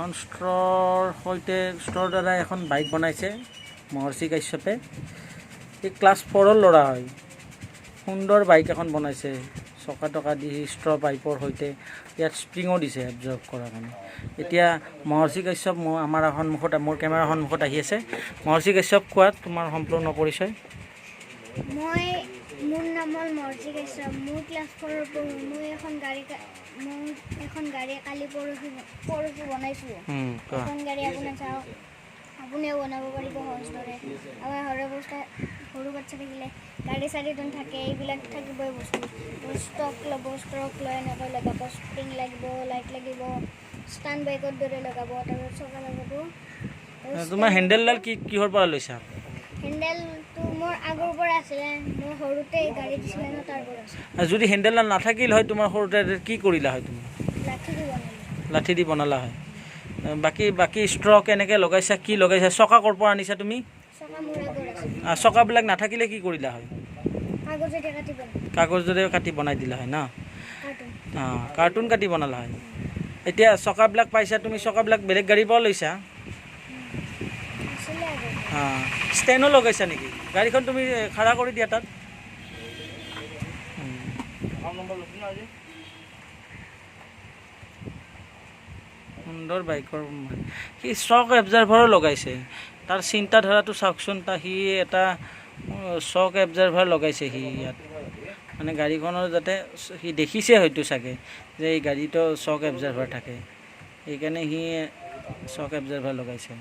এখন ষ্ট্ৰৰ দ্বাৰা এখন বাইক বনাইছে মহৰ্ষি কাশ্যপে। এই ক্লাছ 4ৰ ল'ৰা হয়। সুন্দৰ বাইক এখন বনাইছে চকা টকা দি ষ্ট্ৰ পাইপৰ সৈতে। ইয়াত স্প্ৰিঙো দিছে এবজৰ্ব কৰাৰ কাৰণে। এতিয়া মহৰ্ষি কাশ্যপ আমাৰ সন্মুখত, মোৰ কেমেৰাৰ সন্মুখত আহি আছে। মহৰ্ষি কাশ্যপ, কোৱা তোমাৰ সম্পূৰ্ণ পৰিচয়। মোৰ নাম হ'ল মহৰ্ষি কাশ্যপ। মোৰ ক্লাছ 4ৰ পঢ়োঁ। মই এখন গাড়ী কালি পৰহি বনাইছোঁ। এখন গাড়ী আপোনাৰ চাওক, আপুনিও বনাব পাৰিব সহজ দৰে। আমাৰ সৰু বাচ্ছা থাকিলে গাড়ী চাৰিজন থাকে, এইবিলাক থাকিবই বস্তু। ষ্ট্ৰক লৈ এনেকৈ লগাব, স্প্ৰিং লাগিব, লাইট লাগিব, ষ্টাণ্ড বাইকৰ দৰে লগাব, তাৰপিছত চকা লগাব। তোমাৰ হেণ্ডেলডাল কিহৰ পৰা লৈছা? হেণ্ডেলটো মোৰ আগৰ পৰা আছিলে, মোৰ সৰুতে গাড়ী দিছিলে ন, তাৰ পৰা আছে। যদি হেণ্ডেলডাল নাথাকিল হয় তোমাৰ সৰুতে কি কৰিলা হয় তুমি? লাঠি দি বনালা হয়। বাকী ষ্ট্ৰ কেনেকৈ লগাইছা, কি লগাইছা? চকা ক'ৰ পৰা আনিছা তুমি? চকাবিলাক নাথাকিলে কি কৰিলা হয়? কাগজেৰে কাটি বনাই দিলা হয় ন? কাৰ্টুন কাটি বনালা হয়। এতিয়া চকাবিলাক পাইছা তুমি, চকাবিলাক বেলেগ গাড়ীৰ পৰা লৈছা? ষ্টেণ্ডো লগাইছা নেকি? গাড়ীখন তুমি খাৰা কৰি দিয়া তাত। সুন্দৰ বাইকৰ সি শ্বক এবজাৰ্ভাৰো লগাইছে। তাৰ চিন্তাধাৰাটো চাওকচোন। সি এটা শ্বক এবজাৰ্ভাৰ লগাইছে সি ইয়াত, মানে গাড়ীখনৰ যাতে সি দেখিছে হয়তো চাগে যে এই গাড়ীটো শ্বক এবজাৰ্ভাৰ থাকে, সেইকাৰণে সি শ্বক এবজাৰ্ভাৰ লগাইছে।